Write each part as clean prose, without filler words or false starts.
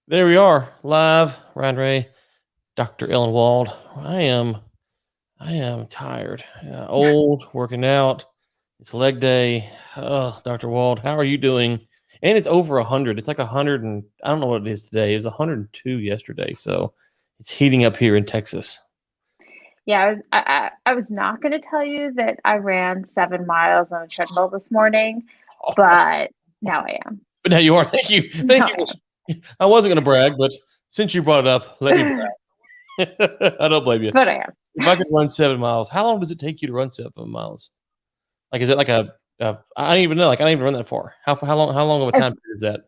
There we are, live. Ryan Ray, Dr. Ellen Wald. I am tired, old, working out. It's leg day. Oh, Dr. Wald, how are you doing? And it's over 100. It's like 100 and I don't know what it is today. It was 102 yesterday, so it's heating up here in Texas. Yeah, I was not going to tell you that I ran 7 miles on a treadmill this morning, but now I am. But now you are. Thank you. Thank Now I you. am. I wasn't going to brag, but since you brought it up, let me brag. I don't blame you. But I am. If I could run 7 miles, how long does it take you to run 7 miles? Like, is it like I don't even know. Like, I don't even run that far. How long of a I- time period is that?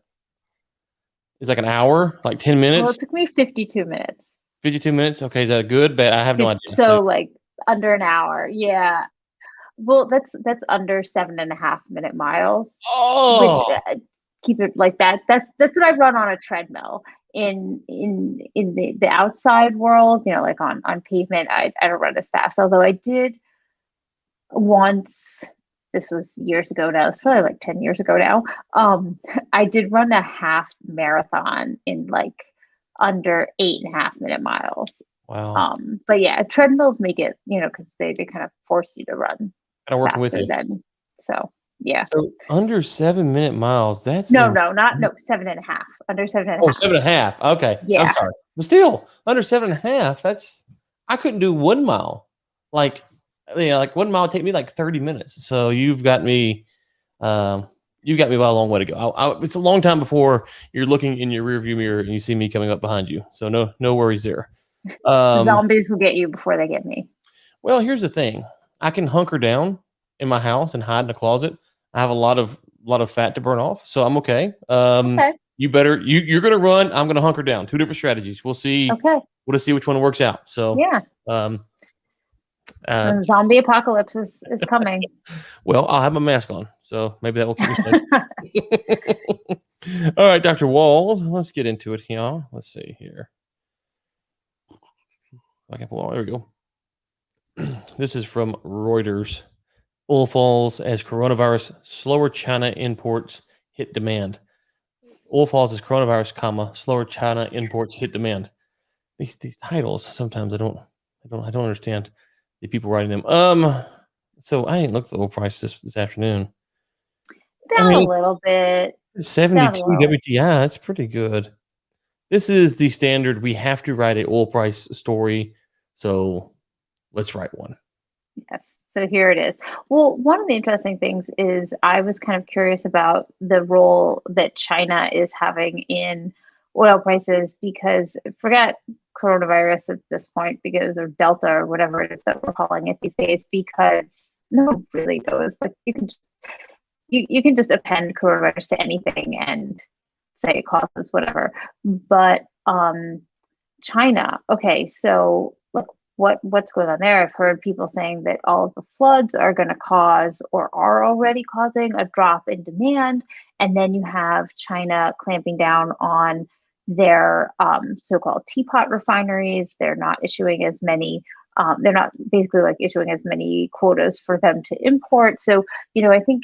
Is like an hour? Like 10 Well, minutes? it took me 52 minutes. 52 minutes? Okay, is that a good? Bad? I have no idea. So, So like under an hour. Yeah. Well, that's under 7.5 minute miles, which oh, keep it like that. That's what I run on a treadmill. In the outside world, like on pavement, I don't run as fast. Although I did once, this was years ago now, it's probably like 10 years ago now. I did run a half marathon in like under 8.5 minute miles. wow. But yeah, treadmills make it, because they kind of force you to run Kind of working with faster you. than, so yeah. So, under 7 minute miles, that's No, in. no, not no, 7.5, under seven and a Oh, half. 7.5. Okay. I'm Yeah. sorry. But still, under 7.5, I couldn't do 1 mile. Like, like 1 mile would take me like 30 minutes. So um, you've got me by a long way to go. It's a long time before you're looking in your rearview mirror and you see me coming up behind you. So no worries there. The Um, zombies will get you before they get me. well, here's the thing. I can hunker down in my house and hide in a closet. I have a lot of fat to burn off, so I'm okay. Okay. You're gonna run. I'm gonna hunker down. Two different strategies. We'll see. Okay. We'll see which one works out. So, Yeah. um, uh, The zombie apocalypse is coming. well, I'll have my mask on, so maybe that will keep me safe. All right, Dr. Wald, let's get into it here. Let's see here. I can pull on. There we go. This is from Reuters. Oil falls as coronavirus slower China imports hit demand. Oil falls as coronavirus, slower China imports hit demand. These titles sometimes I don't understand the people writing them. So I didn't look at the oil price this afternoon. I Down mean, a it's little bit. Down a 72 little. WTI. That's pretty good. This is the standard. We have to write a oil price story, so let's write one. Yes. So here it is. Well, one of the interesting things is I was kind of curious about the role that China is having in oil prices, because forget coronavirus at this point, because or Delta or whatever it is that we're calling it these days, because no one really knows. Like you can just append coronavirus to anything and say it causes whatever. But China, okay, so like what's going on there? I've heard people saying that all of the floods are going to cause or are already causing a drop in demand, and then you have China clamping down on their so-called teapot refineries. They're not issuing as many. They're not basically like issuing as many quotas for them to import. So I think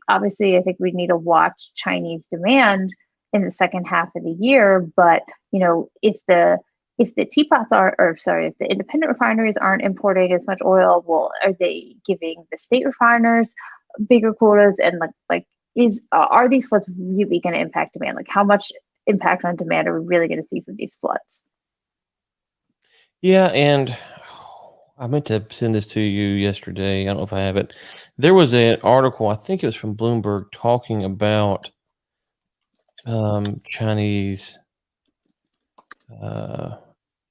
obviously I think we need to watch Chinese demand in the second half of the year. But if the teapots are, or sorry, if the independent refineries aren't importing as much oil, well, are they giving the state refiners bigger quotas? And like is are these floods really going to impact demand? Like how much impact on demand are we really going to see from these floods? Yeah, and I meant to send this to you yesterday. I don't know if I have it. There was an article, I think it was from Bloomberg, talking about Chinese uh,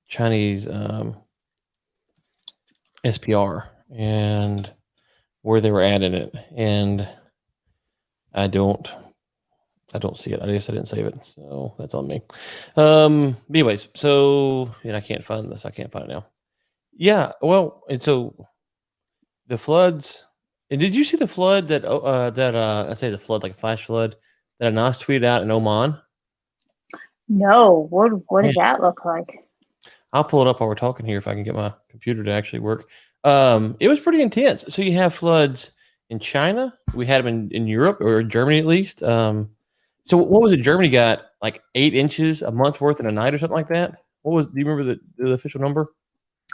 Chinese SPR and where they were at in it, and I don't I don't see it. I guess I didn't save it, so that's on me. Anyways, so and I can't find this. I can't find it now. Yeah, well, and so the floods. And did you see the flood that I say the flood like a flash flood that Anas tweeted out in Oman? No, what Man, did that look like? I'll pull it up while we're talking here if I can get my computer to actually work. It was pretty intense. So you have floods in China. We had them in Europe or in Germany at least. So what was it? Germany got like 8 inches a month worth in a night or something like that. What was? Do you remember the official number?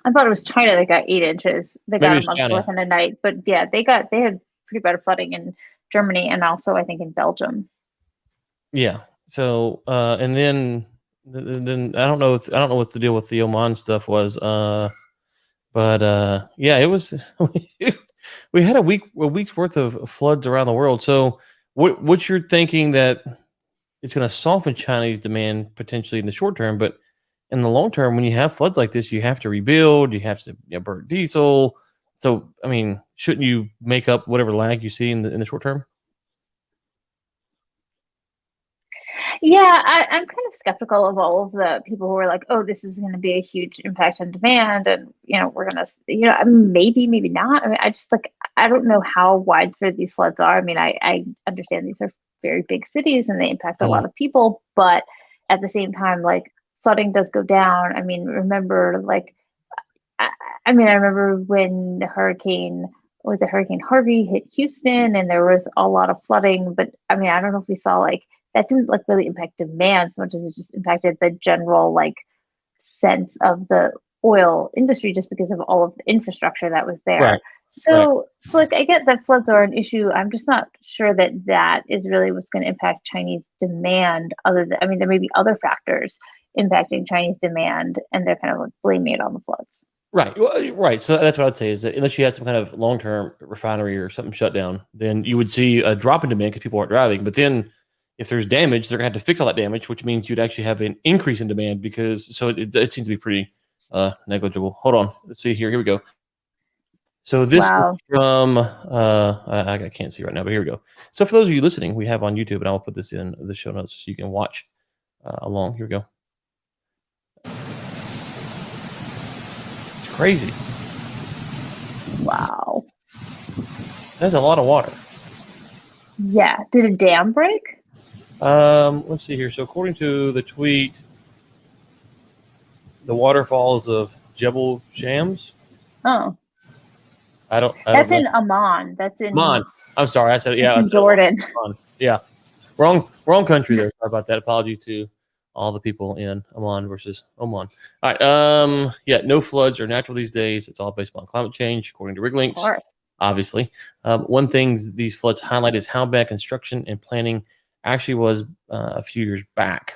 I thought it was China that got 8 inches. They Maybe got a it's month's worth China. in a night, but yeah, they had pretty bad flooding in Germany and also I think in Belgium. Yeah. So and then I don't know what the deal with the Oman stuff was. But yeah, it was. We had a week's worth of floods around the world. So what you're thinking that it's going to soften Chinese demand potentially in the short term, but in the long term, when you have floods like this, you have to rebuild, you have to burn diesel. So I mean, shouldn't you make up whatever lag you see in the short term? Yeah, I'm kind of skeptical of all of the people who are like, oh, this is going to be a huge impact on demand. And, we're going to, I mean, maybe not. I mean, I just like, I don't know how widespread these floods are. I mean, I understand these are very big cities and they impact a Mhm. lot of people. But at the same time, like flooding does go down. I mean, remember, like, I, I mean, I remember when Hurricane Harvey hit Houston and there was a lot of flooding, but I mean, I don't know if we saw like that didn't like really impact demand so much as it just impacted the general like sense of the oil industry just because of all of the infrastructure that was Right, there. right. So like I get that floods are an issue. I'm just not sure that that is really what's going to impact Chinese demand. Other than, I mean, there may be other factors impacting Chinese demand, and they're kind of like blaming it on the floods. Right. Well, right. So that's what I'd say is that unless you have some kind of long-term refinery or something shut down, then you would see a drop in demand because people aren't driving. But then if there's damage, they're gonna have to fix all that damage, which means you'd actually have an increase in demand because so it seems to be pretty negligible. Hold on. Let's see here. Here we go. So this is Wow. from I can't see right now, but here we go. So for those of you listening, we have on YouTube, and I'll put this in the show notes so you can watch along. Here we go. It's crazy. Wow. That's a lot of water. Yeah. Did a dam break? Let's see here. So according to the tweet, the waterfalls of Jebel Shams. Oh, I don't that's know. in Amman. Amman. I'm sorry. I said That's I in said Amman. Jordan. Amman. Yeah, wrong country there. Sorry about that. Apologies to all the people in Amman versus Oman. All right. Yeah, no floods are natural these days. It's all based on climate change, according to Of RigLinks. course. Obviously, one thing these floods highlight is how bad construction and planning actually was a few years back.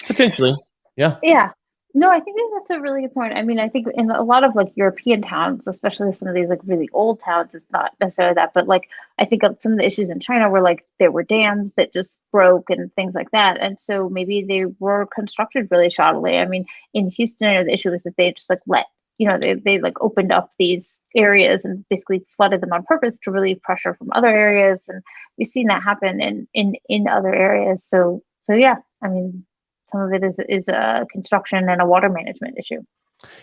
Potentially, yeah. Yeah. No, I think that's a really good point. I mean, I think in a lot of like European towns, especially some of these like really old towns, it's not necessarily that, but like I think of some of the issues in China were like there were dams that just broke and things like that. And so maybe they were constructed really shoddily. I mean, in Houston, I know the issue was that they just like they like opened up these areas and basically flooded them on purpose to relieve pressure from other areas. And we've seen that happen in other areas. So yeah, I mean, some of it is a construction and a water management issue.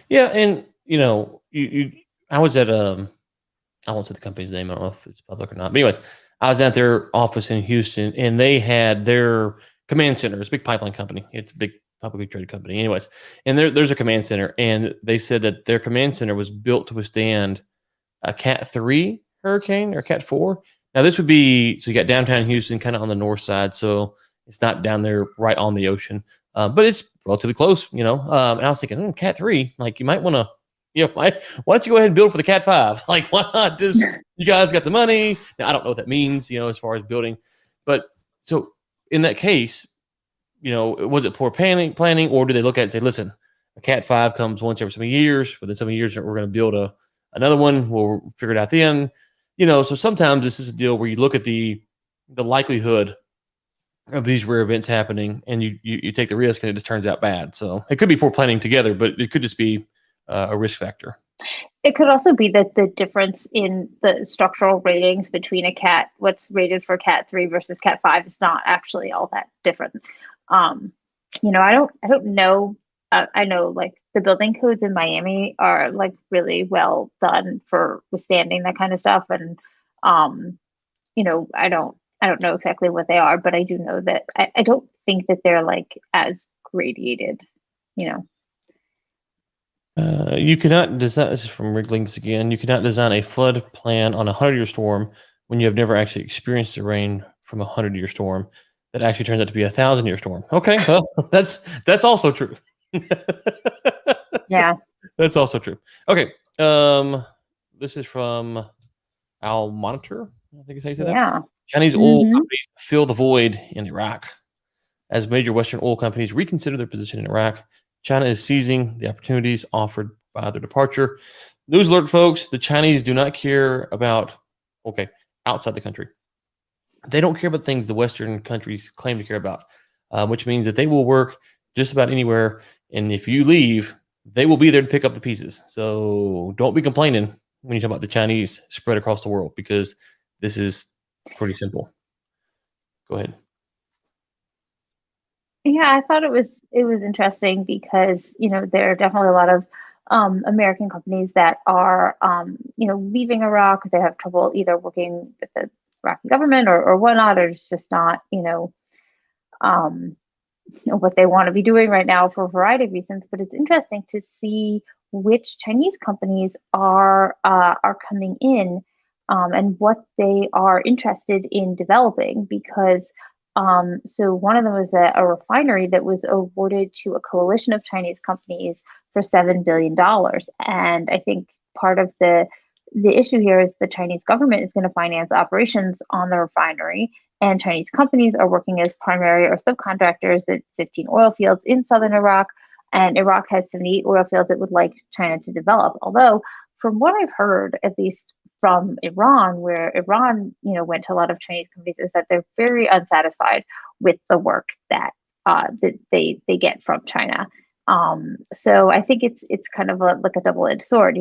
Yeah, and you I was at I won't say the company's name. I don't know if it's public or not. But anyways, I was at their office in Houston, and they had their command center. It's a big pipeline company. It's a big publicly traded company. Anyways, and there's a command center, and they said that their command center was built to withstand a Cat 3 hurricane or Cat 4. Now this would be so you got downtown Houston, kind of on the north side, so it's not down there right on the ocean, but it's relatively close. And I was thinking, Cat 3, like you might want to, why don't you go ahead and build for the Cat 5? Like, why not? Just you guys got the money. Now I don't know what that means, as far as building, but so in that case, was it poor planning, or do they look at it and say, listen, a Cat 5 comes once every so many years, within so many years we're going to build another one. We'll figure it out then. So sometimes this is a deal where you look at the likelihood of these rare events happening, and you take the risk, and it just turns out bad. So it could be poor planning together, but it could just be a risk factor. It could also be that the difference in the structural ratings between what's rated for Cat 3 versus Cat 5 is not actually all that different. I don't know. I know like the building codes in Miami are like really well done for withstanding that kind of stuff. And, I don't know exactly what they are, but I do know that I don't think that they're like as gradiated, you know. You cannot design. This is from Riglinks again. You cannot design a flood plan on a 100-year storm when you have never actually experienced the rain from a 100-year storm. that actually turns out to be a 1,000-year storm. Okay, well, that's also true. Yeah. That's also true. Okay, this is from Al Monitor. I think is how you say that. Yeah. Chinese oil Mm-hmm. companies fill the void in Iraq. As major Western oil companies reconsider their position in Iraq, China is seizing the opportunities offered by their departure. News alert, folks, the Chinese do not care about, outside the country. They don't care about things the Western countries claim to care about, which means that they will work just about anywhere. And if you leave, they will be there to pick up the pieces. So don't be complaining when you talk about the Chinese spread across the world, because this is pretty simple. Go ahead. Yeah, I thought it was interesting because there are definitely a lot of American companies that are leaving Iraq. They have trouble either working with the Iraqi government or whatnot, or it's just not um, what they want to be doing right now for a variety of reasons. But it's interesting to see which Chinese companies are coming in and what they are interested in developing. Because so one of them was a refinery that was awarded to a coalition of Chinese companies for $7 billion, and I think part of the issue here is the Chinese government is going to finance operations on the refinery, and Chinese companies are working as primary or subcontractors at 15 oil fields in southern Iraq. And Iraq has 78 oil fields it would like China to develop. Although, from what I've heard, at least from Iran, where Iran, went to a lot of Chinese companies, is that they're very unsatisfied with the work that they get from China. So I think it's kind of like a double-edged sword.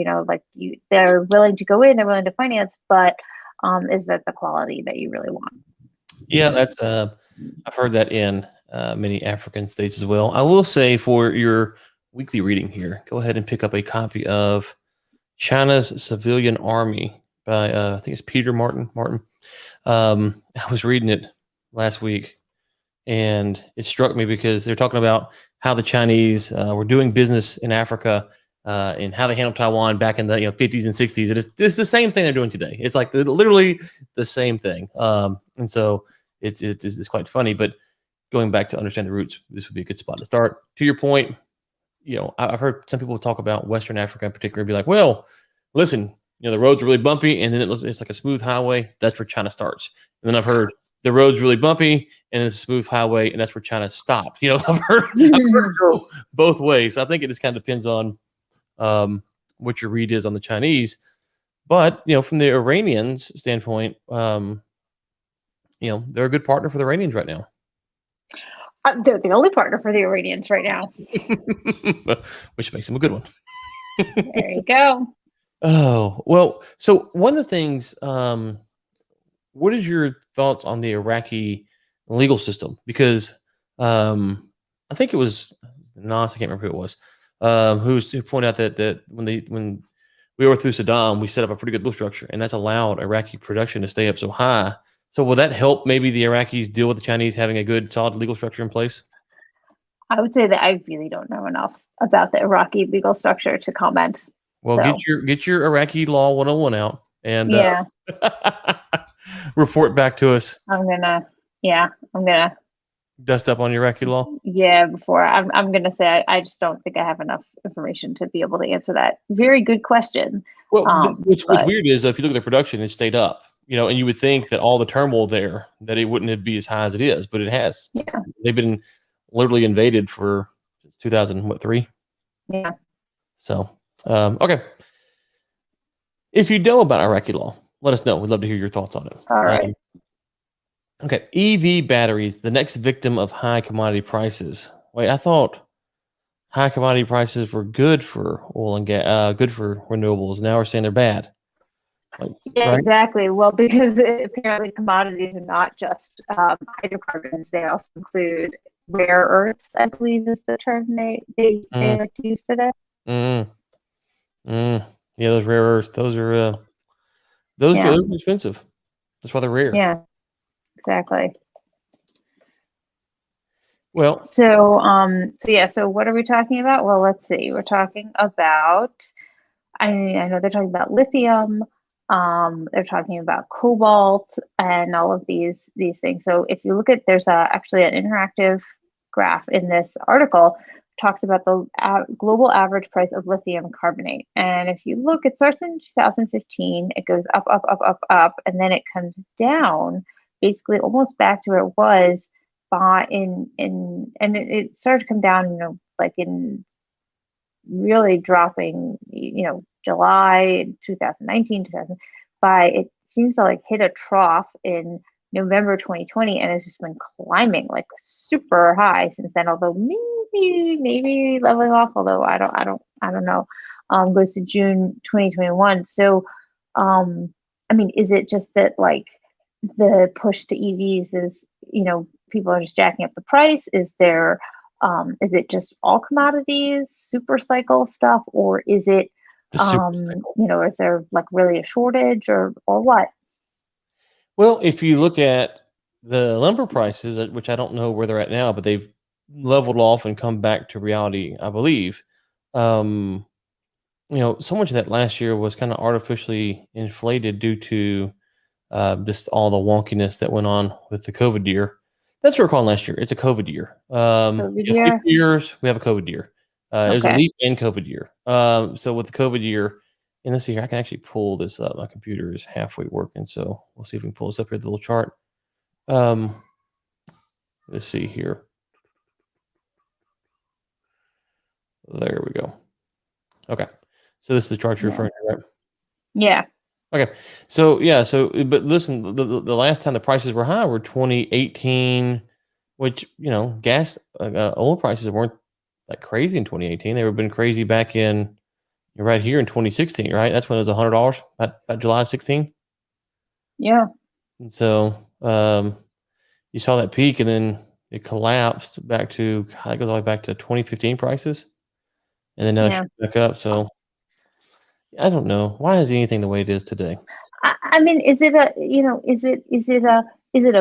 They're willing to go in, they're willing to finance, but is that the quality that you really want? Yeah, that's I've heard that in many African states as well. I will say, for your weekly reading here, go ahead and pick up a copy of China's Civilian Army by I think it's Peter Martin. I was reading it last week, and it struck me because they're talking about how the Chinese were doing business in Africa and how they handled Taiwan back in the 50s and 60s. It's the same thing they're doing today. It's like literally the same thing. And so it's quite funny. But going back to understand the roots, this would be a good spot to start. To your point, I've heard some people talk about Western Africa in particular, be like, well, listen, the roads are really bumpy, and then it's like a smooth highway. That's where China starts. And then I've heard the road's really bumpy, and it's a smooth highway, and that's where China stopped. I've heard it go both ways. I think it just kind of depends on what your read is on the Chinese. But from the Iranians' standpoint, they're a good partner for the Iranians right now. They're the only partner for the Iranians right now, which makes them a good one. There you go. Oh, well, so one of the things, what is your thoughts on the Iraqi legal system? Because I think it was Nas, I can't remember who it was, who pointed out that when we overthrew Saddam, we set up a pretty good legal structure, and that's allowed Iraqi production to stay up so high. So will that help maybe the Iraqis deal with the Chinese having a good, solid legal structure in place? I would say that I really don't know enough about the Iraqi legal structure to comment. Well, get your Iraqi Law 101 out and report back to us. I'm gonna dust up on Iraqi law. Yeah, before I'm gonna say I just don't think I have enough information to be able to answer that. Very good question. Well, what's weird is if you look at the production, it stayed up. And you would think that all the turmoil there, that it wouldn't be as high as it is, but it has. Yeah. They've been literally invaded for 2003. Yeah. So, okay. If you know about Iraqi law, let us know. We'd love to hear your thoughts on it. All right. Okay. EV batteries, the next victim of high commodity prices. Wait, I thought high commodity prices were good for oil and gas, good for renewables. Now we're saying they're bad. Yeah, right? Exactly. Well, because apparently commodities are not just hydrocarbons; they also include rare earths. I believe is the term they like to use for that. Yeah, those rare earths. Those are expensive. That's why they're rare. Yeah, exactly. Well, so what are we talking about? Well, let's see. We're talking about. I know they're talking about lithium. They're talking about cobalt and all of these things. So if you look at, there's actually an interactive graph in this article, talks about the global average price of lithium carbonate. And if you look, it starts in 2015, it goes up, up, up, up, up, and then it comes down basically almost back to where it was it started to come down, like in really dropping, July 2019, it seems to like hit a trough in November 2020, and it's just been climbing like super high since then. Although maybe leveling off. Although I don't know. Goes to June 2021. So, I mean, is it just that like the push to EVs is, people are just jacking up the price? Is it just all commodities, super cycle stuff, or is it, The super cycle. is there like really a shortage or what? Well, if you look at the lumber prices, which I don't know where they're at now, but they've leveled off and come back to reality, I believe. So much of that last year was kind of artificially inflated due to just all the wonkiness that went on with the COVID year. That's what we're calling last year. It's a COVID year. COVID You have leap year? years, we have a COVID year. It was a Okay. leap and COVID year. So with the COVID year, and let's see here, I can actually pull this up. My computer is halfway working, so we'll see if we can pull this up here, the little chart. Let's see here. There we go. Okay. So this is the chart you're referring to, right? Yeah. Okay. So yeah, but listen, the last time the prices were high were 2018, which, gas oil prices weren't like crazy in 2018. They were been crazy back in right here in 2016, right? That's when it was $100, about July 16. Yeah. And so you saw that peak, and then it collapsed back to, I think it goes all the way back to 2015 prices, and then now it's back up. So I don't know, why is anything the way it is today? I mean, is it a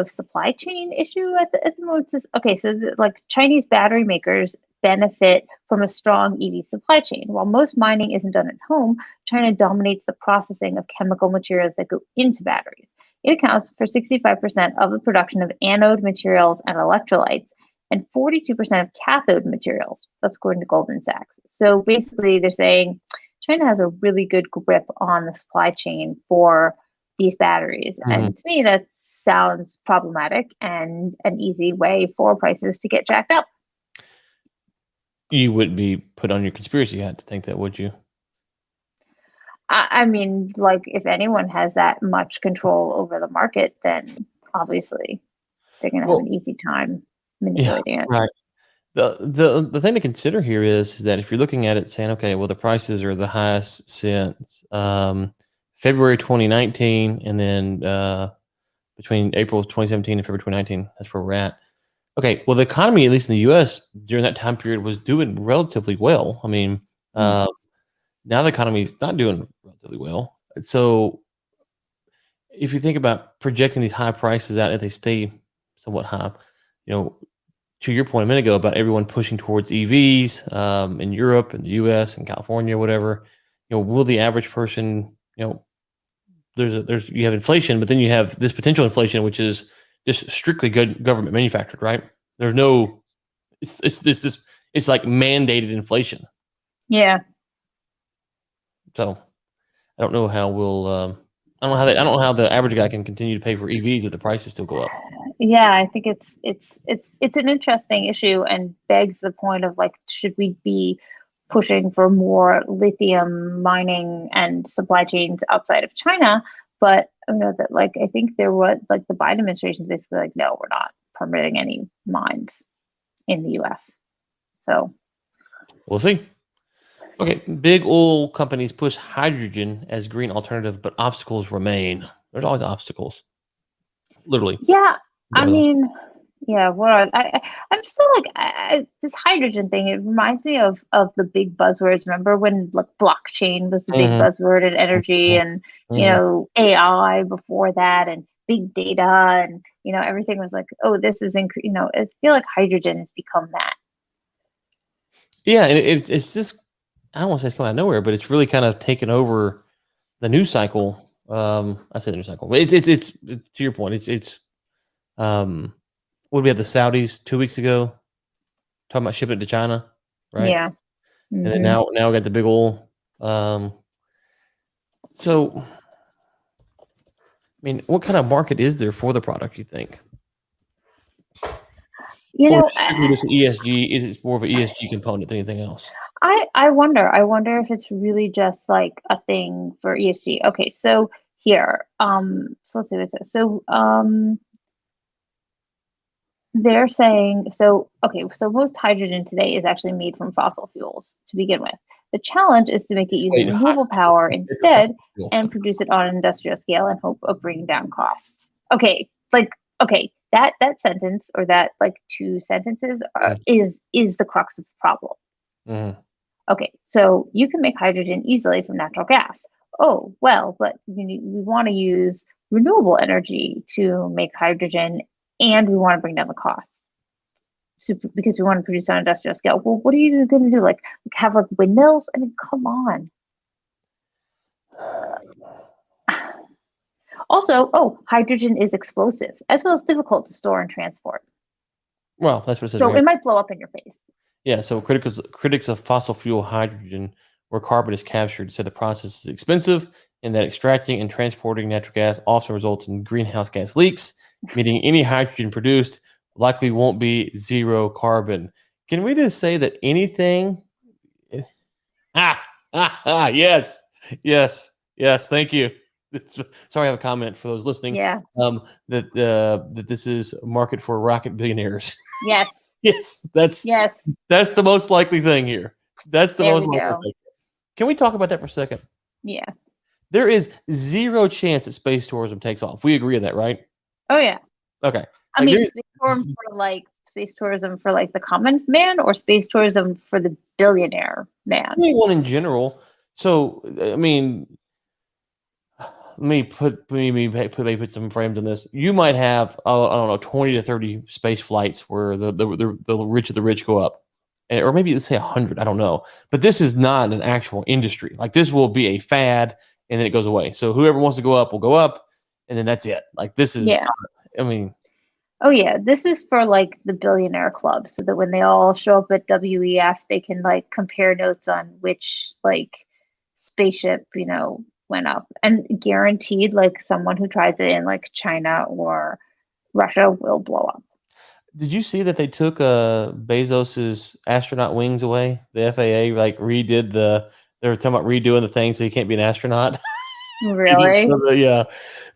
supply chain issue at the moment? Okay, so is it like Chinese battery makers benefit from a strong EV supply chain? While most mining isn't done at home, China dominates the processing of chemical materials that go into batteries. It accounts for 65% of the production of anode materials and electrolytes, and 42% of cathode materials. That's according to Goldman Sachs. So basically, they're saying China has a really good grip on the supply chain for these batteries. Mhm. And to me, that sounds problematic and an easy way for prices to get jacked up. You wouldn't be put on your conspiracy hat to think that, would you? I mean, like, if anyone has that much control over the market, then obviously they're going to have an easy time manipulating it. Right. The thing to consider here is that if you're looking at it saying, okay, well, the prices are the highest since February 2019, and then between April 2017 and February 2019, that's where we're at. Okay, well, the economy, at least in the U.S., during that time period, was doing relatively well. I mean, now the economy is not doing relatively well. So if you think about projecting these high prices out, if they stay somewhat high, to your point a minute ago about everyone pushing towards EVs in Europe and the US and California, whatever, will the average person, you have inflation, but then you have this potential inflation, which is just strictly good government manufactured, right? There's no, it's like mandated inflation. Yeah. So I don't know how I don't know how the average guy can continue to pay for EVs if the prices still go up. Yeah, I think it's an interesting issue and begs the point of like, should we be pushing for more lithium mining and supply chains outside of China? But that, like, I think there was like the Biden administration is basically like, no, we're not permitting any mines in the US. So we'll see. Okay, big oil companies push hydrogen as green alternative, but obstacles remain. There's always obstacles. Literally. yeah, I mean, yeah. I'm still like this hydrogen thing. It reminds me of the big buzzwords. Remember when like blockchain was the big buzzword in energy, and AI before that, and big data, and everything was like, oh, this is I feel like hydrogen has become that. Yeah, and it's just, I don't want to say it's coming out of nowhere, but it's really kind of taken over the news cycle I said recycle, but it's to your point. What did we have the Saudis 2 weeks ago talking about shipping it to China, right? Yeah. And then Mm-hmm. now we got the big oil. So, I mean, what kind of market is there for the product, you think? You Or know, is it strictly just ESG? Is it more of an ESG component than anything else? I wonder if it's really just like a thing for ESG. Okay, so here, so let's see what it says. So, they're saying, so, okay, so most hydrogen today is actually made from fossil fuels to begin with. The challenge is to make it using Wait, renewable it's a power it's a instead fossil fuel. and produce it on an industrial scale in hope of bringing down costs. Okay, like, okay, that sentence, or that like two sentences is the crux of the problem. Mhm. Okay, so you can make hydrogen easily from natural gas. Oh, well, but we want to use renewable energy to make hydrogen, and we want to bring down the costs. So, because we want to produce on an industrial scale. Well, what are you going to do? Like have like windmills? I mean, come on. Also, oh, hydrogen is explosive as well as difficult to store and transport. Well, that's what it says So right it here. might blow up in your face. Yeah, so critics of fossil fuel hydrogen, where carbon is captured, said the process is expensive and that extracting and transporting natural gas often results in greenhouse gas leaks, meaning any hydrogen produced likely won't be zero carbon. Can we just say that anything? Yes, yes. Thank you. Sorry, I have a comment for those listening. Yeah. That this is a market for rocket billionaires. Yes. Yes, Yes. that's the most likely thing here. That's the There most we likely go. thing. Can we talk about that for a second? Yeah. There is zero chance that space tourism takes off. We agree on that, right? Oh yeah. Okay. I Like mean, there's space tourism for like the common man, or space tourism for the billionaire man. anyone in general. So I mean, let me put some frames on this. You might have I don't know 20 to 30 space flights where the rich of the rich go up, or maybe let's say 100. I don't know, but this is not an actual industry. Like this will be a fad and then it goes away. So whoever wants to go up will go up, and then that's it. Like this is. Yeah. I mean, Oh yeah, this is for like the billionaire club, so that when they all show up at WEF, they can like compare notes on which like spaceship, went up. And guaranteed, like someone who tries it in like China or Russia will blow up. did you see that they took Bezos's astronaut wings away? The FAA like redid they were talking about redoing the thing so he can't be an astronaut. Really? Yeah,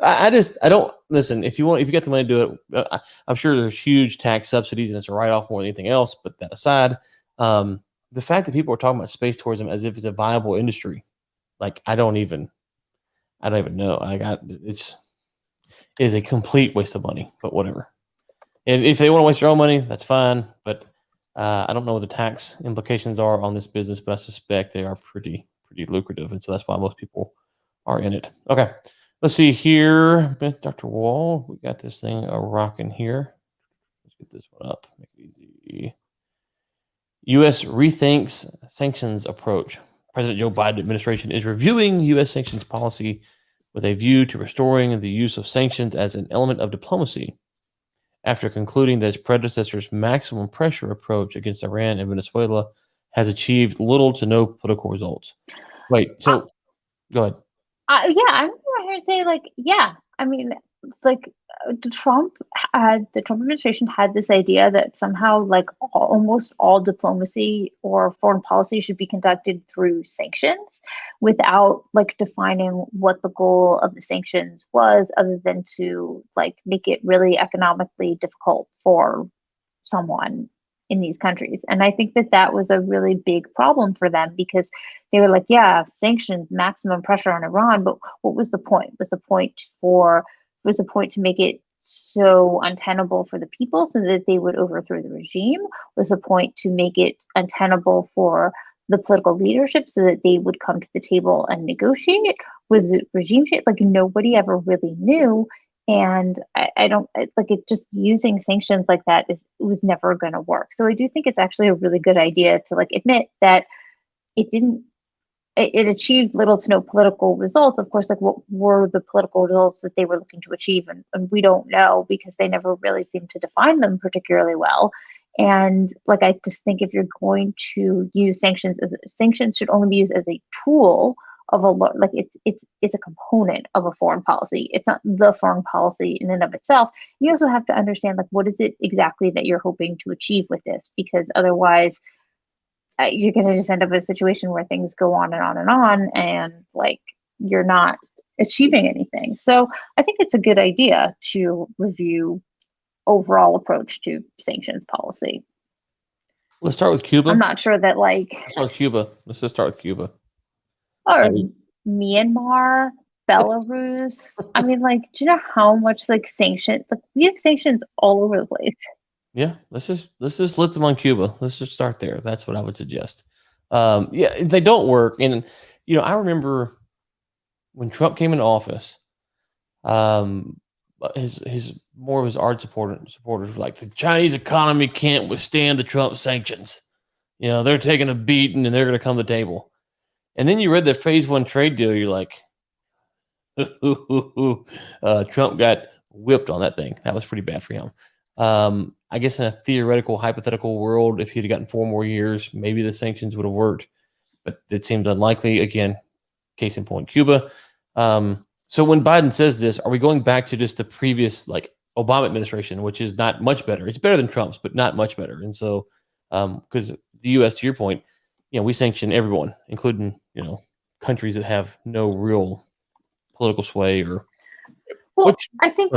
I don't listen. If you get the money to do it, I'm sure there's huge tax subsidies and it's a write off more than anything else. But that aside, the fact that people are talking about space tourism as if it's a viable industry, like I don't even know. It is a complete waste of money. But whatever. And if they want to waste their own money, that's fine. But I don't know what the tax implications are on this business, but I suspect they are pretty lucrative, and so that's why most people are in it. Okay, let's see here, Dr. Wall. We got this thing rocking here. Let's get this one up. Make it easy. U.S. rethinks sanctions approach. President Joe Biden administration is reviewing U.S. sanctions policy with a view to restoring the use of sanctions as an element of diplomacy, after concluding that its predecessor's maximum pressure approach against Iran and Venezuela has achieved little to no political results. Wait, so go ahead. Yeah, I'm going here to say like, yeah. I mean, like the Trump administration had this idea that somehow like almost all diplomacy or foreign policy should be conducted through sanctions, without like defining what the goal of the sanctions was, other than to like make it really economically difficult for someone in these countries. And I think that that was a really big problem for them, because they were like, yeah, sanctions, maximum pressure on Iran, but what was the point? Was the point to make it so untenable for the people so that they would overthrow the regime? Was the point to make it untenable for the political leadership so that they would come to the table and negotiate? Was it regime change? Like nobody ever really knew. And I don't like it. Just using sanctions like that was never going to work. So I do think it's actually a really good idea to like admit that it didn't it achieved little to no political results. Of course, like what were the political results that they were looking to achieve? And we don't know because they never really seem to define them particularly well. And like, I just think if you're going to use sanctions, as sanctions should only be used as a tool of a like it's a component of a foreign policy. It's not the foreign policy in and of itself. You also have to understand like what is it exactly that you're hoping to achieve with this, because otherwise you're going to just end up in a situation where things go on and on and on, and like you're not achieving anything. So I think it's a good idea to review overall approach to sanctions policy. Let's start with Cuba. I'm not sure that like Let's start with Cuba. Let's just start with Cuba. or Myanmar, Belarus. I mean, like, do you know how much like sanctions? Like, we have sanctions all over the place. Yeah, let's just list them on Cuba. Let's just start there. That's what I would suggest. Yeah, they don't work. And I remember when Trump came into office, his more of his art supporters were like, the Chinese economy can't withstand the Trump sanctions. They're taking a beating and they're going to come to the table. And then you read the phase 1 trade deal. You're like, Trump got whipped on that thing. That was pretty bad for him. I guess in a theoretical, hypothetical world, if he'd gotten 4 more years, maybe the sanctions would have worked, but it seems unlikely. Again, case in point, Cuba. So when Biden says this, are we going back to just the previous, like Obama administration, which is not much better? It's better than Trump's, but not much better. And so, because the U.S., to your point, we sanction everyone, including countries that have no real political sway or. Well, I think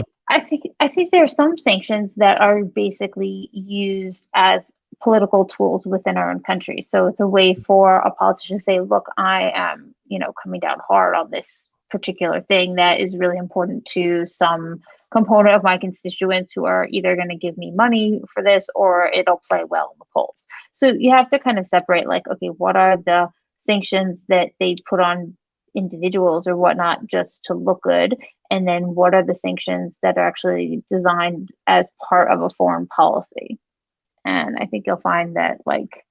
there are some sanctions that are basically used as political tools within our own country. So it's a way for a politician to say, look, I am, coming down hard on this particular thing that is really important to some component of my constituents who are either going to give me money for this or it'll play well in the polls. So you have to kind of separate like, okay, what are the sanctions that they put on individuals or whatnot just to look good? And then what are the sanctions that are actually designed as part of a foreign policy? And I think you'll find that like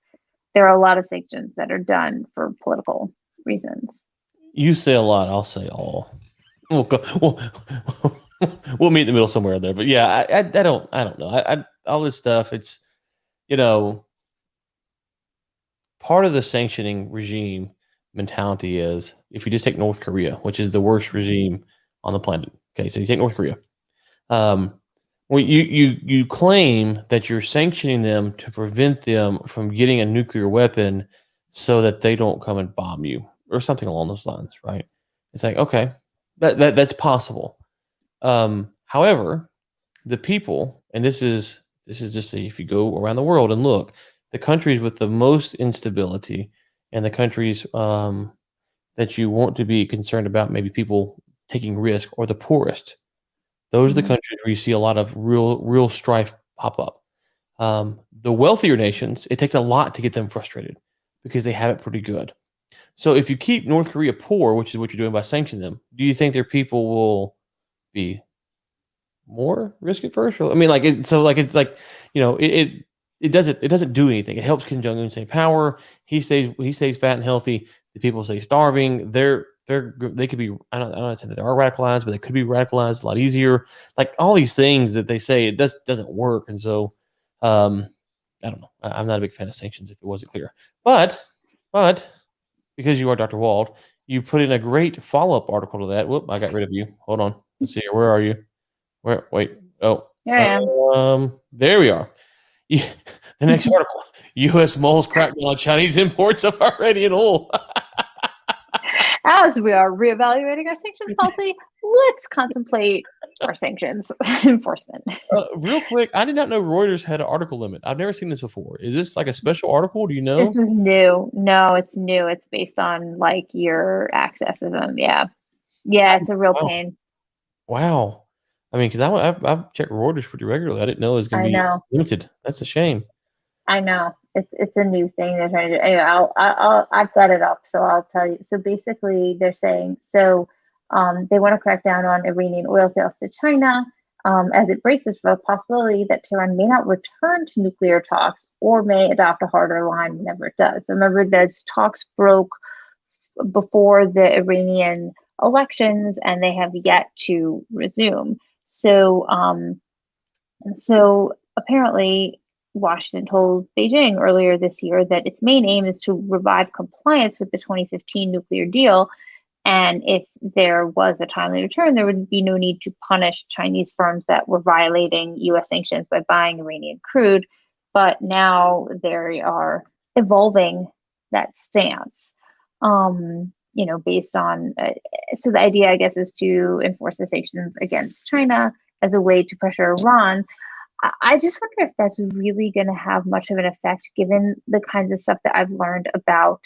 there are a lot of sanctions that are done for political reasons. You say a lot, I'll say all. We'll meet in the middle somewhere there. But yeah, I don't know. All this stuff, it's part of the sanctioning regime mentality is, if you just take North Korea, which is the worst regime on the planet. Okay, so you take North Korea. Well, you claim that you're sanctioning them to prevent them from getting a nuclear weapon so that they don't come and bomb you or something along those lines, right? It's like, okay, that's possible. However, the people, and this is just if you go around the world and look, the countries with the most instability and the countries that you want to be concerned about, maybe people taking risk, or the poorest. Those are the countries where you see a lot of real strife pop up. The wealthier nations, it takes a lot to get them frustrated because they have it pretty good. So if you keep North Korea poor, which is what you're doing by sanctioning them, do you think their people will be more risk averse? I mean, like it doesn't do anything. It helps Kim Jong-un stay power. He stays fat and healthy. The people stay starving. They could be, I don't say that they are radicalized, but they could be radicalized a lot easier. Like all these things that they say, it doesn't work. And so, I don't know. I'm not a big fan of sanctions if it wasn't clear. But because you are Dr. Wald, you put in a great follow-up article to that. Whoop, I got rid of you. Hold on. Let's see here. Where are you? Wait. Oh. Here I am. There we are. The next article. U.S. moles crackdown on Chinese imports of Iranian oil. As we are reevaluating our sanctions policy, let's contemplate our sanctions enforcement. Real quick, I did not know Reuters had an article limit. I've never seen this before. Is this like a special article? Do you know? This is new. No, it's new. It's based on like your access to them. Yeah. It's a real pain. Wow. I mean, because I've checked Reuters pretty regularly. I didn't know it was going to be limited. That's a shame. I know. It's a new thing they're trying to do. Anyway, I've got it up, so I'll tell you. So basically, they're saying they want to crack down on Iranian oil sales to China, as it braces for the possibility that Tehran may not return to nuclear talks or may adopt a harder line whenever it does. So remember, those talks broke before the Iranian elections, and they have yet to resume. So apparently, Washington told Beijing earlier this year that its main aim is to revive compliance with the 2015 nuclear deal. And if there was a timely return, there would be no need to punish Chinese firms that were violating US sanctions by buying Iranian crude. But now they are evolving that stance. Based on, so the idea, I guess, is to enforce the sanctions against China as a way to pressure Iran. I just wonder if that's really going to have much of an effect, given the kinds of stuff that I've learned about,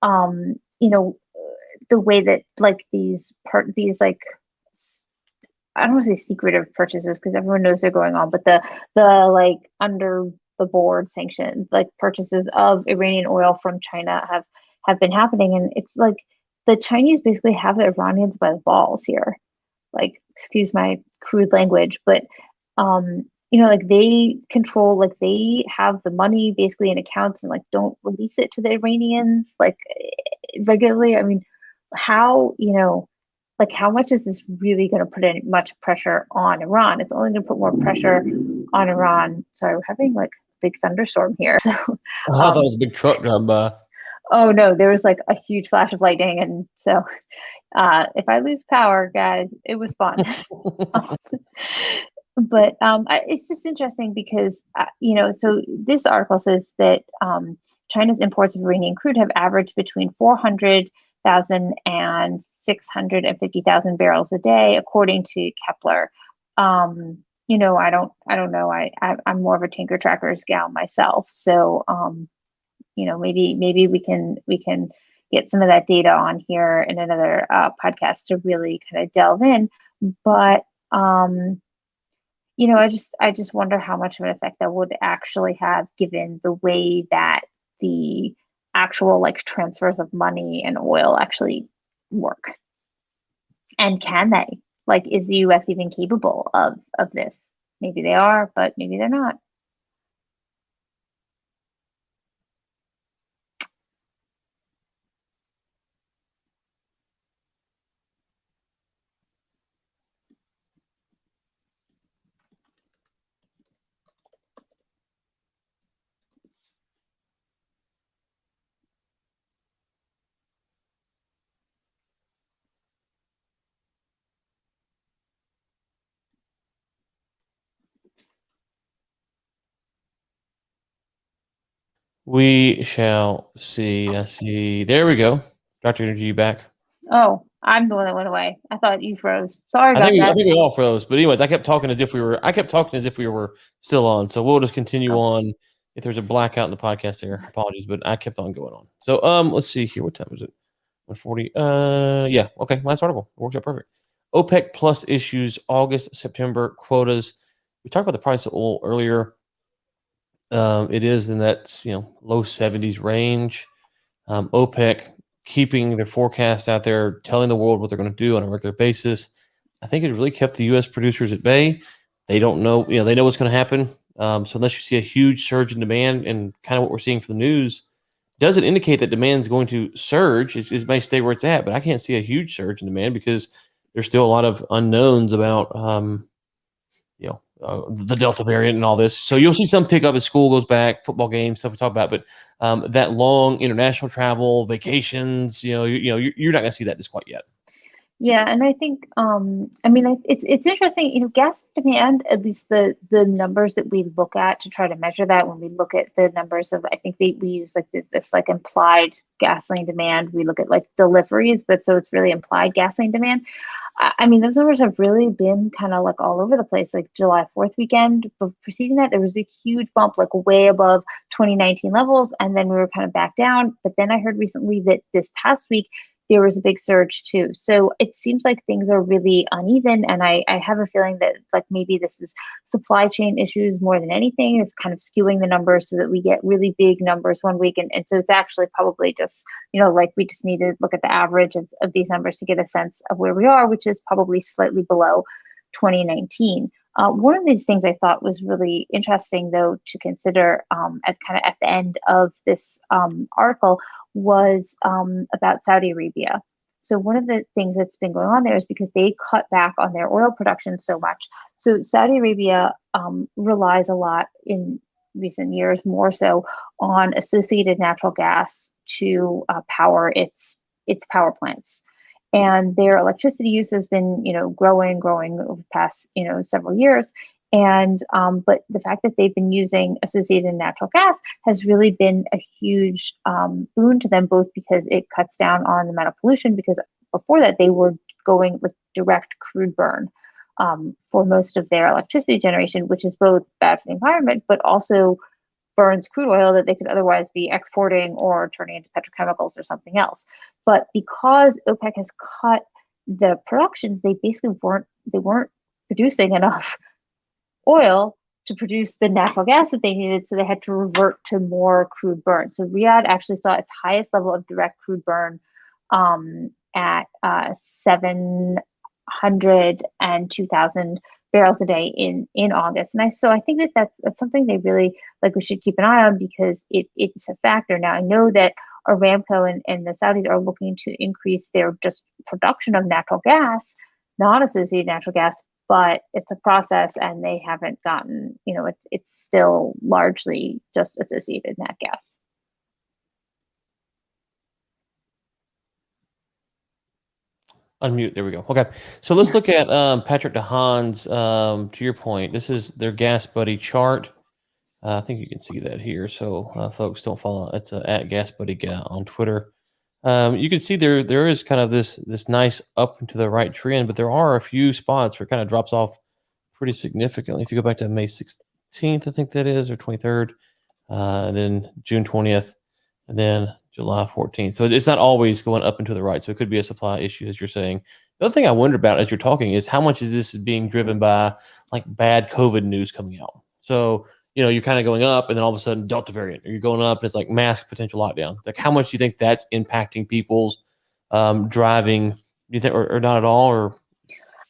the way that like these like, I don't want to say secretive purchases because everyone knows they're going on, but the like under the board sanctions, like purchases of Iranian oil from China have been happening, and it's like the Chinese basically have the Iranians by the balls here. Like, excuse my crude language, but like they control, like they have the money basically in accounts and like don't release it to the Iranians like regularly. I mean, how, like how much is this really going to put any much pressure on Iran? It's only going to put more pressure on Iran. Sorry, we're having like a big thunderstorm here. So I thought it was a big truck driving by. oh no, there was like a huge flash of lightning, and so if I lose power, guys, it was fun. But it's just interesting because so this article says that China's imports of Iranian crude have averaged between 400,000 and 650,000 barrels a day, according to Kepler. I don't know. I'm more of a Tinker Trackers gal myself, so maybe we can get some of that data on here in another podcast to really kind of delve in. But I just wonder how much of an effect that would actually have, given the way that the actual like transfers of money and oil actually work. And can they? Like, is the US even capable of this? Maybe they are, but maybe they're not. We shall see. I see. There we go. Dr. Energy, you back? Oh, I'm the one that went away. I thought you froze. Sorry I about think that. we all froze. But anyways, I kept talking as if we were still on. So we'll just continue on. If there's a blackout in the podcast there, apologies, but I kept on going on. So let's see here. What time is it? 1:40. Yeah. Okay. Last article. It works out perfect. OPEC plus issues August, September quotas. We talked about the price of oil earlier. It is in that low 70s range. OPEC keeping their forecasts out there, telling the world what they're going to do on a regular basis. I think it really kept the U.S. producers at bay. They don't know, they know what's going to happen. So unless you see a huge surge in demand, and kind of what we're seeing from the news doesn't indicate that demand is going to surge. It may stay where it's at, but I can't see a huge surge in demand because there's still a lot of unknowns about the Delta variant and all this. So you'll see some pickup as school goes back, football games, stuff we talk about. But that long international travel, vacations, you're not going to see that just quite yet. Yeah, and I think it's interesting, gas demand, at least the numbers that we look at to try to measure that, when we look at the numbers of, I think we use like this like implied gasoline demand. We look at like deliveries, but so it's really implied gasoline demand. I mean, those numbers have really been kind of like all over the place. Like July 4th weekend, but preceding that, there was a huge bump, like way above 2019 levels, and then we were kind of back down. But then I heard recently that this past week, there was a big surge too. So it seems like things are really uneven. And I have a feeling that like maybe this is supply chain issues more than anything. It's kind of skewing the numbers so that we get really big numbers one week. And so it's actually probably just, like we just need to look at the average of these numbers to get a sense of where we are, which is probably slightly below 2019. One of these things I thought was really interesting, though, to consider at the end of this article was about Saudi Arabia. So one of the things that's been going on there is because they cut back on their oil production so much. So Saudi Arabia relies a lot in recent years, more so on associated natural gas to power its power plants. And their electricity use has been, growing over the past, several years. And but the fact that they've been using associated natural gas has really been a huge boon to them, both because it cuts down on the amount of pollution. Because before that, they were going with direct crude burn for most of their electricity generation, which is both bad for the environment, but also burns crude oil that they could otherwise be exporting or turning into petrochemicals or something else. But because OPEC has cut the productions, they basically weren't producing enough oil to produce the natural gas that they needed, so they had to revert to more crude burn. So Riyadh actually saw its highest level of direct crude burn at 700 and 2,000 barrels a day in August. And I think that's something they really we should keep an eye on, because it's a factor. Now I know that Aramco and the Saudis are looking to increase their just production of natural gas, non-associated natural gas, but it's a process and they haven't gotten, it's still largely just associated nat gas. Unmute. There we go. Okay. So let's look at Patrick DeHaan's, to your point, this is their Gas Buddy chart. I think you can see that here. So folks, don't follow. It's at Gas Buddy on Twitter. You can see there is kind of this nice up and to the right trend, but there are a few spots where it kind of drops off pretty significantly. If you go back to May 16th, I think that is, or 23rd, and then June 20th, and then July 14th. So it's not always going up and to the right. So it could be a supply issue, as you're saying. The other thing I wonder about as you're talking is how much is this being driven by bad COVID news coming out? So, you're kind of going up and then all of a sudden Delta variant, or you're going up and it's mask potential lockdown. How much do you think that's impacting people's driving? Do you think, or not at all? Or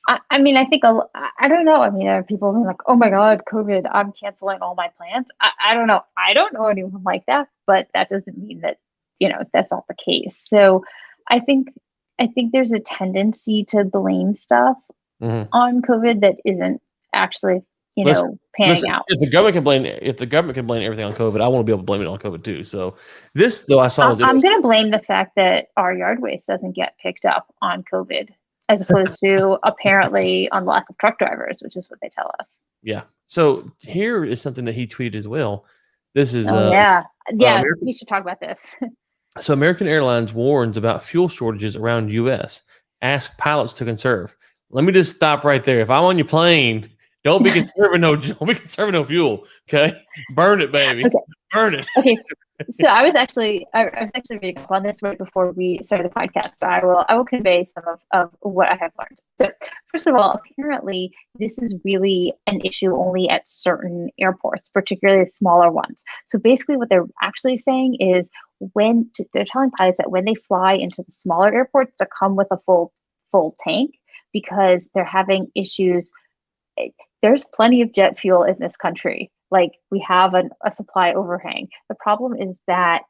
I mean, I think I don't know. I mean, there are people being like, "Oh my God, COVID! I'm canceling all my plans." I don't know. I don't know anyone like that, but that doesn't mean that that's not the case. So, I think there's a tendency to blame stuff on COVID that isn't actually panning out. If the government can blame everything on COVID, I want to be able to blame it on COVID too. So this, though, I saw. I'm going to blame the fact that our yard waste doesn't get picked up on COVID, as opposed to apparently on lack of truck drivers, which is what they tell us. Yeah. So here is something that he tweeted as well. This is we should talk about this. So American Airlines warns about fuel shortages around U.S. Ask pilots to conserve. Let me just stop right there. If I'm on your plane, don't be conserving no fuel. Okay, burn it, baby. Okay. Burn it. Okay. So I was actually reading up on this right before we started the podcast. So I will convey some of what I have learned. So first of all, apparently this is really an issue only at certain airports, particularly smaller ones. So basically what they're actually saying is they're telling pilots that when they fly into the smaller airports to come with a full tank, because they're having issues. There's plenty of jet fuel in this country. We have a supply overhang. The problem is that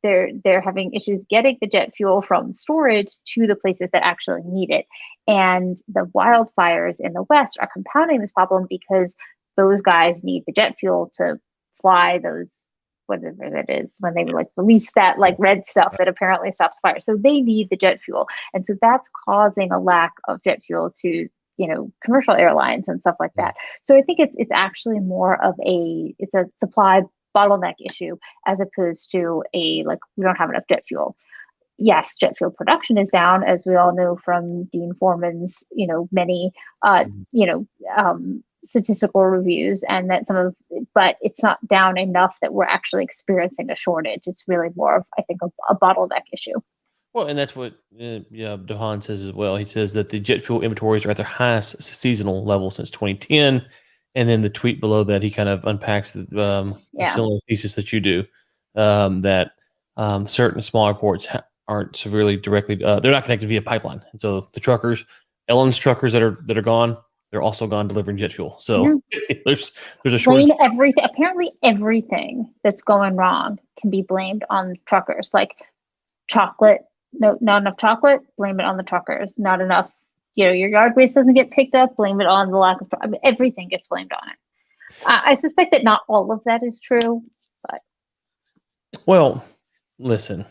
they're having issues getting the jet fuel from storage to the places that actually need it. And the wildfires in the West are compounding this problem, because those guys need the jet fuel to fly those, whatever that is, when they release that red stuff that apparently stops fire. So they need the jet fuel. And so that's causing a lack of jet fuel to commercial airlines and stuff like that. So I think it's actually more of a supply bottleneck issue, as opposed to we don't have enough jet fuel. Yes, jet fuel production is down, as we all know from Dean Foreman's many statistical reviews, and that but it's not down enough that we're actually experiencing a shortage. It's really more of, I think, a bottleneck issue. Well, and that's what DeHaan says as well. He says that the jet fuel inventories are at their highest seasonal level since 2010. And then the tweet below that, he kind of unpacks the similar thesis that you do, that certain smaller ports aren't severely directly, they're not connected via pipeline. And so the truckers, Ellen's truckers that are gone, they're also gone delivering jet fuel. So Yeah. there's a shortage. Blame everything. Apparently, everything that's going wrong can be blamed on truckers. Like chocolate, no, not enough chocolate, blame it on the truckers. Not enough, your yard waste doesn't get picked up, blame it on the lack of. I mean, everything gets blamed on it. I suspect that not all of that is true, but Well, listen,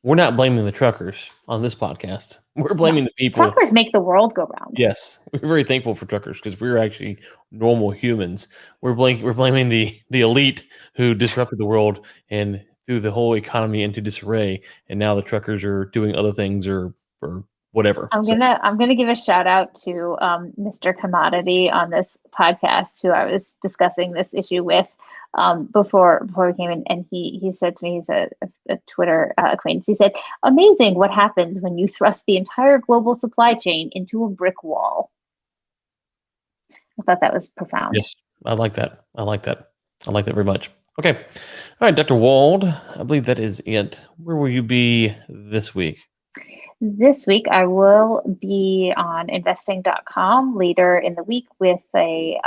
we're not blaming the truckers on this podcast. We're blaming the people. Truckers make the world go round. Yes, we're very thankful for truckers because we're actually normal humans. We're blaming the elite who disrupted the world and threw the whole economy into disarray, and now the truckers are doing other things or whatever. I'm gonna give a shout out to Mr. Commodity on this podcast, who I was discussing this issue with before we came in, and he said to me, he's a Twitter acquaintance. He said, "Amazing what happens when you thrust the entire global supply chain into a brick wall." I thought that was profound. Yes, I like that. I like that very much. Okay, all right, Dr. Wald, I believe that is it. Where will you be this week? This week, I will be on investing.com later in the week with a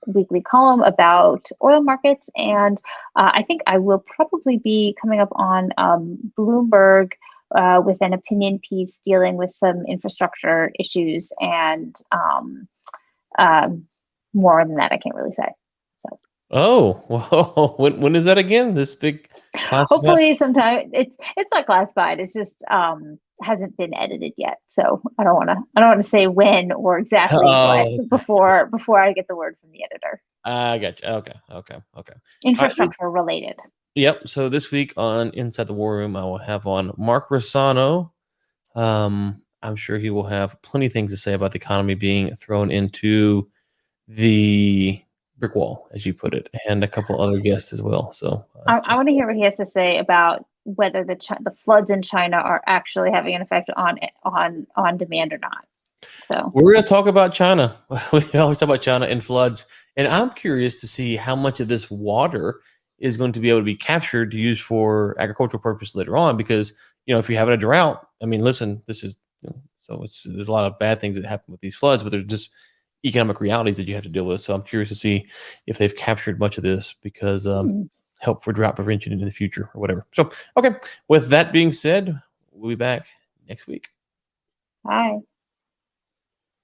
weekly column about oil markets. And I think I will probably be coming up on Bloomberg with an opinion piece dealing with some infrastructure issues, and more than that, I can't really say. So. Oh, well, when is that again? This big classified? Hopefully sometime. It's not classified. It's just hasn't been edited yet. So I don't want to say when or exactly what before I get the word from the editor. I got you. Okay. Infrastructure related. Yep. So this week on Inside the War Room, I will have on Mark Rossano. I'm sure he will have plenty of things to say about the economy being thrown into the brick wall, as you put it, and a couple other guests as well. So I want to hear what he has to say about whether the floods in China are actually having an effect on demand or not. So we're going to talk about China. We always talk about China and floods, and I'm curious to see how much of this water is going to be able to be captured to use for agricultural purposes later on. Because if you're having a drought, I mean, listen, this is there's a lot of bad things that happen with these floods, but there's just economic realities that you have to deal with. So I'm curious to see if they've captured much of this because help for drought prevention in the future or whatever. So, okay. With that being said, we'll be back next week. Bye.